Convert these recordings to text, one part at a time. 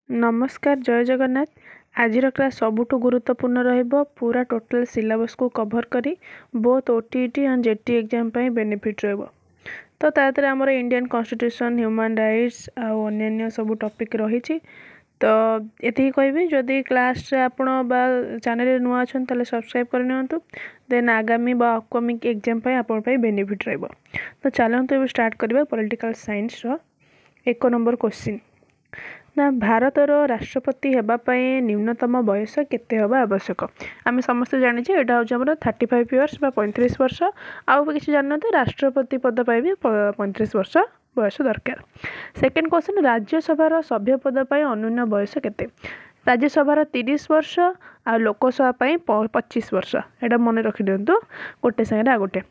नमस्कार जय जगन्नाथ। आज क्लास सबुठु गुरुत्वपूर्ण रहिबो पूरा टोटल सिलेबस को कवर करी both OTET and jetty exam पई बेनिफिट रहबो। तो तातर हमर इंडियन कॉन्स्टिट्यूशन ह्यूमन राइट्स आ अन्य सब टॉपिक रही छी। तो एति कहबी जदि क्लास रे आपण बा चैनल रे नुआ छन तले सब्सक्राइब कर नियंतु। देन आगामी बा अपकमिंग एग्जाम पई आपण पई बेनिफिट रहबो। तो चलंतु एबे स्टार्ट करबा पॉलिटिकल साइंस रो 1 नंबर क्वेश्चन ना भारतर राष्ट्रपति हेबाई न्यूनतम बयस केते हवा आवश्यक। आम समस्ते जानी यहाँ हूँ 35 इयर्स बा 35 वर्ष आउ किसी जानते राष्ट्रपति पद पाई भी 35 वर्ष बयस दरकार। सेकेंड क्वेश्चन राज्यसभा सभ्य पद पाई अन्यून बयस केते। राज्यसभा 30 वर्ष आ लोकसभा 25 वर्ष एटा मन रखी दिंतु गोटे संगे आ गोटे।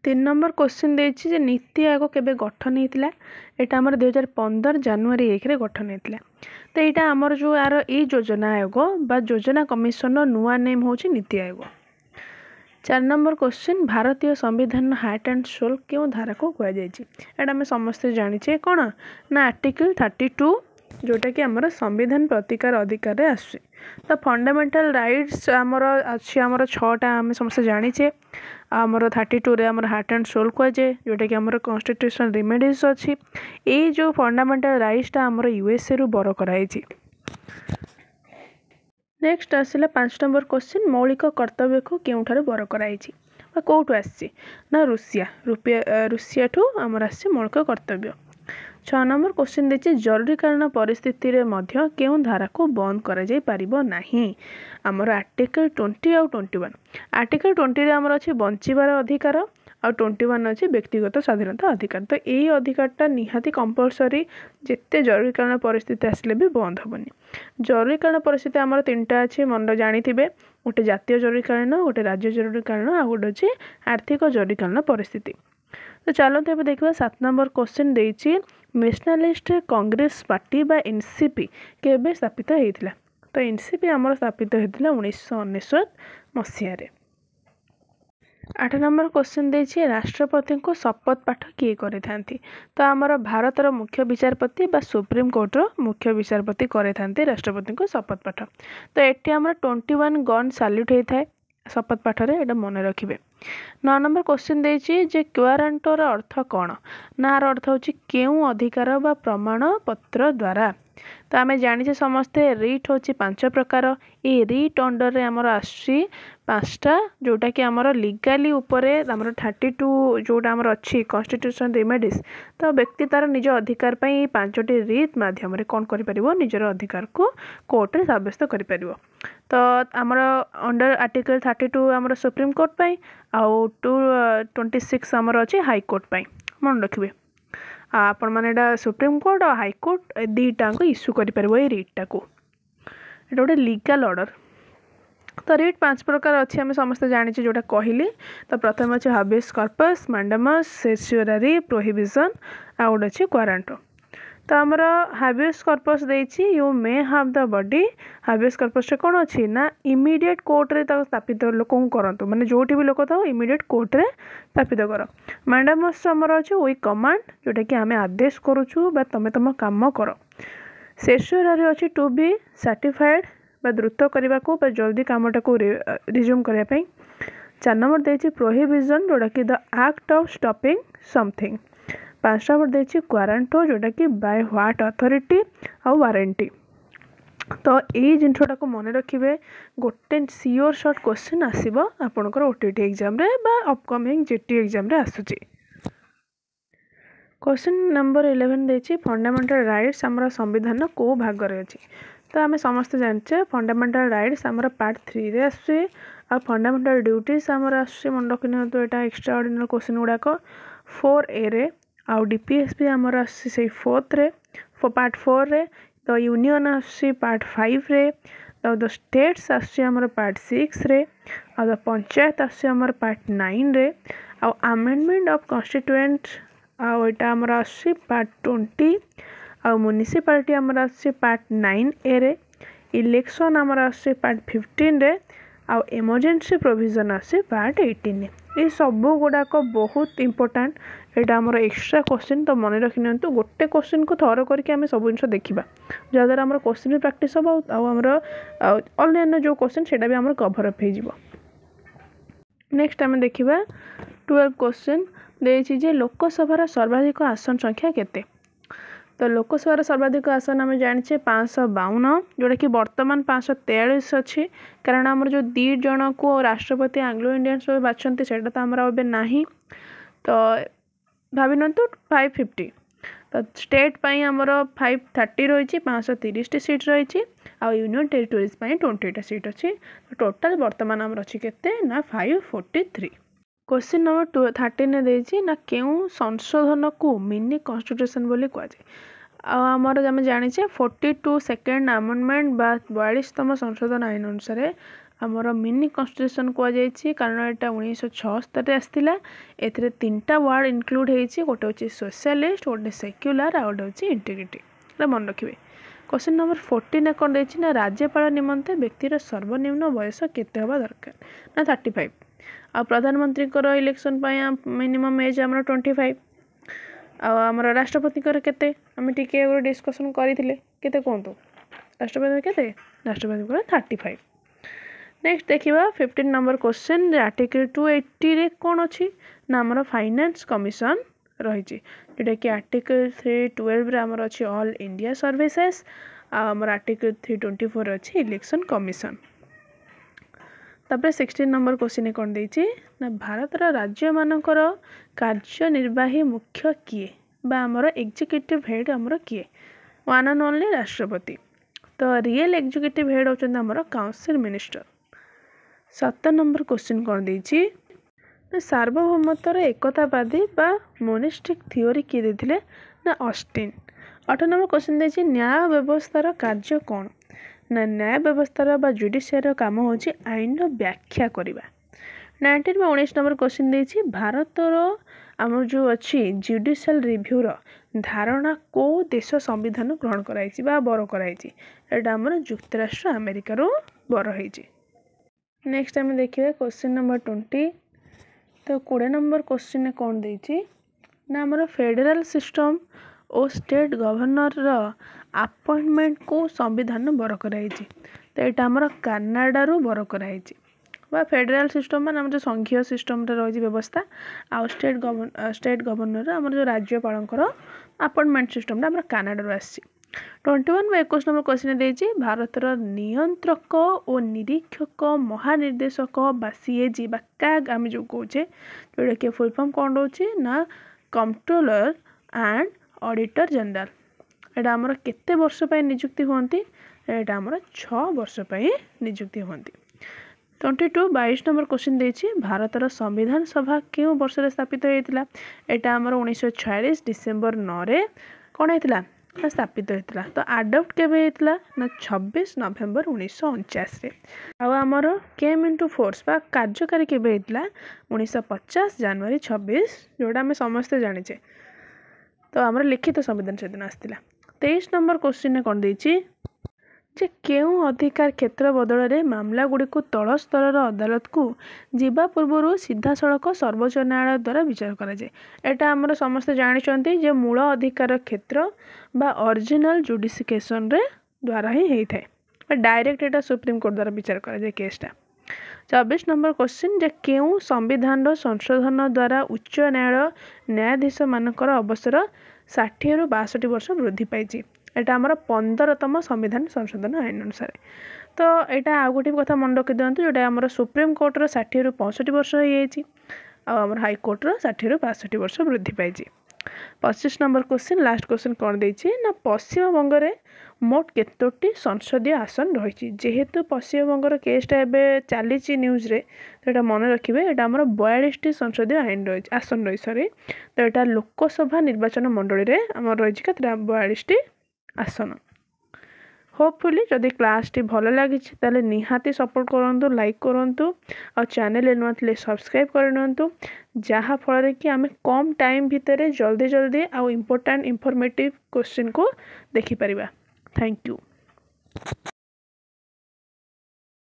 3 नंबर क्वेश्चन देछि जे नीति आयोग केबे गठन हेतिला। एटा हमर 2015 जनवरी 1 रे गठन हेतिला। तो एटा हमर जो यार ई योजना आयोग बा योजना कमिशन नुआ नेम होछि नीति आयोग। 4 नंबर क्वेश्चन भारतीय संविधान हार्ट एंड सोल क्यों धारा को कह जायछि। एटा हम समस्त जानिछे कोन ना आर्टिकल 32 जोटा कि हमर संविधान प्रतिकार अधिकार रे आछि। तो फंडामेंटल राइट्स हमर अछि हमर 6टा हम समस्त जानिछे। हमर 32 रे हमर हार्ट एंड सोल कह जाए जोटा कि हमर कॉन्स्टिट्यूशन रेमेडीज अछि। ए जो फंडामेंटल राइट्स ता हमर यूएसए रु बर कराइछि। नेक्स्ट आसिला 5 नंबर क्वेश्चन मौलिक कर्तव्य को केउठार बर कराइछि बा कोठु आछि ना रूसिया ठू हमर आछि मौलिक कर्तव्य। 6 नंबर क्वेश्चन देछि जरूरीकालीन परिस्थिति रे मध्य केउ धारा को बंद करा जाय परिबो नाही। हमर आर्टिकल 20 और 21। आर्टिकल 20 रे हमर अछि बंचिबार अधिकार और 21 अछि व्यक्तिगत स्वाधीनता अधिकार। तो एई अधिकारटा निहाती कंपलसरी जेते जरूरीकालीन परिस्थिति आसले भी बंद होबनी। जरूरीकालीन परिस्थिति हमर तीनटा अछि मन जानिथिबे गोटे जातीय जरूरीकालीन गोटे राज्य जरूरीकालीन आ गोटे अछि आर्थिक जरूरीकालीन परिस्थिति। तो चलते एबे देखबा 7 नंबर क्वेश्चन देछि नेशनलिस्ट कांग्रेस पार्टी बा एनसीपी केबे स्थापित हेतिला। तो एनसीपी हमर स्थापित हेतिला 1999 मसिया रे। 8 नंबर क्वेश्चन देछि राष्ट्रपति को शपथ पाठ किए करे थांती। तो हमर भारतर मुख्य विचारपति बा सुप्रीम कोर्ट रो मुख्य विचारपति करे थांती राष्ट्रपति को शपथ पाठ। तो एटी हमर 21 गन सैल्यूट हे थाए शपथ पाठ रे एटा मन रखिबे। 9 नंबर क्वेश्चन देछि जे क्वारंटो रो अर्थ कोन ना रो अर्थ होछि केउ अधिकार बा प्रमाण पत्र द्वारा। तो आमे जानिछे समस्ते रिट होछि 5 प्रकार। ए रिट अंडर रे हमर आछि 5टा जोटा कि हमर लीगली ऊपरे हमर 32 जोटा हमर अछि कॉन्स्टिट्यूशन रेमेडीज। तो व्यक्ति तार निज अधिकार पई 5टी रिट माध्यम रे कोन करि परिबो निजर अधिकार को कोर्ट रे साब्यस्त करि परिबो। तो हमर अंडर आर्टिकल 32 हमर सुप्रीम कोर्ट पई आउ 226 हमर अछि हाई कोर्ट पई मन रखिबे। आपण माने एटा सुप्रीम कोर्ट और हाई कोर्ट दीटा को इश्यू करि परिबो ए रिटटा को। एटा गोटे लीगल ऑर्डर। तो रिट 5 प्रकार अच्छी आम समस्त जानी जोटा कहली। तो प्रथम अच्छे habeas corpus mandamus certiorari prohibition आ गोटे अच्छे क्वारंटो। तो आमर हाबियस कॉर्पस देछि you may have the body. Habeas corpus रे कोन अछि ना इमीडिएट कोर्ट रे ताको स्थापित लोक को करंतु माने जोटी भी लोक थाओ इमीडिएट कोर्ट रे स्थापित कर। मैंडेमस हमर अछि वी कमांड जोटा कि आमे आदेश करूछु बा तमे तम काम करो। सेर्शियोरारी अछि टू बी सर्टिफाइड बा द्रुत करने को जल्दी कामटा को रिज्यूम करने। 4 नंबर देछि प्रोहिबिशन जोटा कि the act of stopping something. 5 number देछि क्वारंटो जोटा कि by what authority or warranty. तो ये जिनटा को मन रखिए गोटे सियोर शॉर्ट क्वेश्चन आसीबो आपनकर ओटीटी एग्जाम रे बा अपकमिंग जेटी एग्जाम रे आसुची। क्वेश्चन नंबर 11 देछि फंडामेंटल राइट्स हमर संविधान को भाग रे अछि। तो आम समस्त जाने फंडामेंटल राइट्स आमर पार्ट 3 रे आसुचे आ फंडामेंटल ड्यूटीज आमर आसुचे मन रखि नियंतु एटा एक्स्ट्रा ऑर्डिनरी क्वेश्चन गुडाक 4A रे आ डीपीएस भी आमर आसुचे से 4th रे पार्ट 4 रे। तो यूनियन आसुचे पार्ट 5 रे। तो द स्टेट्स आसुचे आमर पार्ट 6 रे आ द पंचायत आसुचे आमर पार्ट 9 रे आ अमेंडमेंट ऑफ कॉन्स्टिट्यूएंट आ एटा आमर आसुचे पार्ट 20 आ म्युनिसिपालिटी आमर आसुचे पार्ट 9A रे। इलेक्शन आमर आसुचे पार्ट 15 रे आ इमरजेंसी प्रोविजन आसुचे पार्ट 18 रे। ये सब गुड़ाक बहुत इंपोर्टेंट एटा आमर एक्स्ट्रा क्वेश्चन तो मन रखि नियंतु गोटे क्वेश्चन को थर करके आम सब जिन देखा जहाँद्वारा आम क्वेश्चन प्रैक्टिस हम आमर अन्य जो क्वेश्चन से भी आम कभर अप हो। नेक्स्ट आम देखा 12 क्वेश्चन देछि जे लोकसभा सर्वाधिक आसन संख्या केते। तो लोकसभा सर्वाधिक आसन आम जाने 552 जोटा कि वर्तमान 543 अच्छी कारण आमर जो 2 जन को राष्ट्रपति आंग्लो इंडियंस बाछंती सेटा तो आमर अब ना तो भावी तो 550 तो स्टेट पाई आमर 530 रही 530 सीट रही आउ यूनियन टेरिटोरीज 20टा सीट अच्छी टोटाल वर्तमान आमर अच्छी केते ना 543। क्वेश्चन नंबर 13 देछि ना केउ संशोधन को मिनी कॉन्स्टिट्यूशन बोली कह आमर आम जाने 42 सेकेंड अमेंडमेंट बा 42तम संशोधन आईन अनुसार आमर मिनी कॉन्स्टिट्यूशन कहुई कारण यहाँ 1976 आसाला ए 3टा वार्ड इनक्लूड होती गोटे हूँ सोशलिस्ट गोटे सेक्युलर आ गोटे हूँ इंटीग्रिटी मन रखिए। क्वेश्चन नंबर 14 कौन देछि ना राज्यपाल निमंते व्यक्तिर सर्वनिम्न बयस केते हवा दरकार ना 35 आ प्रधानमंत्री इलेक्शन मिनिमम एज आमर 25 आमर राष्ट्रपति केते आम टिके डिस्कसन करते केते कहतु राष्ट्रपति केते राष्ट्रपति 35। नेक्स्ट देखिबा 15 नंबर क्वेश्चन आर्टिकल 280 रे कौन अच्छी ना आमर फाइनेंस कमिशन रही जोटा कि आर्टिकल 312 रे आमर अच्छी ऑल इंडिया सर्विसेस आमर आर्टिकल 324 अच्छी इलेक्शन कमिशन। तापर 16 नंबर क्वेश्चन कौन देछि ना भारतर राज्य मानकर कार्यनिर्वाही मुख्य किए बा आमर एग्जीक्यूटिव हेड आमर किए वन एंड ओनली राष्ट्रपति तो रियल एग्जीक्यूटिव हेड होचंद आमर काउंसिल मिनिस्टर। 7 नंबर क्वेश्चन कौन देछि सार्वभौमत्वर एकतावादी बा मोनिस्टिक थियोरी किए देथिले ना ऑस्टिन। 8 नंबर क्वेश्चन देछि न्याय व्यवस्थार कार्य कौन ना न्याय व्यवस्थार बा जुडिशियर काम होछि आईन व्याख्या करवा। 19 में 19 नंबर क्वेश्चन देछि भारतर आमर जो अच्छी जुडिशियल रिव्यूर धारणा को देश संविधान ग्रहण कराई बा बर कराई एटा आमर युक्तराष्ट्र अमेरिका रो बर होइछि। नेक्स्ट आम देखिए क्वेश्चन नंबर 20 तो 20 नंबर क्वेश्चन कौन देछि ना आमर फेडरल सिस्टम और स्टेट गवर्नर अपॉइंटमेंट को संविधान बर कराई तो यहाँ आमर कनाडा रू बर कराई बा फेडरल सिस्टम मान जो संघीय सिस्टम रही व्यवस्था आउ स्टेट गवर्नर आमर जो राज्यपाल अपॉइंटमेंट सिस्टम आमर कनाडा रू आसी। 21 में 21 नंबर क्वेश्चन देछि भारतर नियंत्रक और निरीक्षक महानिर्देशक बा सीएजी बा कैग आम जो कहे जोटा कि फुल फॉर्म कौन रोचे ना कंट्रोलर एंड ऑडिटर जनरल एटा आमर केते वर्ष पे नियुक्ति होती एटा आमर 6 वर्ष पे नियुक्ति होती। 22 नंबर क्वेश्चन देछि भारतर संविधान सभा क्यों वर्ष रे स्थापित होइतिला एटा आमर 1946 डिसेंबर 9 रे कोन हेतिला स्थापित होता तो आडप्ट केबे हेतिला ना 26 नवेम्बर 1949 रे आ आमर केम इनटू फोर्स बा कार्यकारी केबे हेतिला 1950 जनवरी 26 जोड़ा आम समस्ते जानिचे तो आमर लिखित संविधान से दिन आसला। 23 नंबर क्वेश्चन कौन देछि जे केउं अधिकार क्षेत्र बदल में मामला गुड़ी को तल स्तर अदालत को जीवा पूर्व सीधा सड़क सर्वोच्च न्यायालय द्वारा विचार कराए एटा आमर समस्ते जानते जे मूल अधिकार क्षेत्र बा ओरिजिनल जुडिशिकेशन रे द्वारा ही होता है डायरेक्ट एटा सुप्रीम कोर्ट द्वारा विचार कराए केसटा। 24 नंबर क्वेश्चन जे केउं संविधान संशोधन द्वारा उच्च न्यायालय न्यायाधीश मानकर अवसर 60 ରୁ 62 वर्ष वृद्धि पाई एटा आमर 15तम संविधान संशोधन आईन अनुसार तो यहाँ आ गोटे कथा मन रखी दिंतु जोटा आमर सुप्रीम कोर्टर 60 ରୁ 65 वर्ष हो आमर हाईकोर्टर 60 ରୁ 62 वर्ष वृद्धि पाई। 25 नंबर क्वेश्चन लास्ट क्वेश्चन कौन देछि ना पश्चिम बंग रे मोट केतोटी संसदीय आसन रही जेहेतु पश्चिम बंगर केसटा एबे चली न्यूज रे तो यहाँ मन रखिए यहाँ आमर 42टी संसदीय आईन रही आसन रही सॉरी तो यहाँ लोकसभा निर्वाचन मंडली रे आमर रही 42टी आसन। होपफुली जदि क्लास टी भल लगी ताले निहाती सपोर्ट करंतु लाइक करंतु और चैनल नुआ थे सब्सक्राइब करनियंतु जहाँ फल कि आम कम टाइम भितर जल्दी जल्दी आउ इम्पोर्टेंट इनफॉर्मेटिव क्वेश्चन को देखि परिबा। Thank you.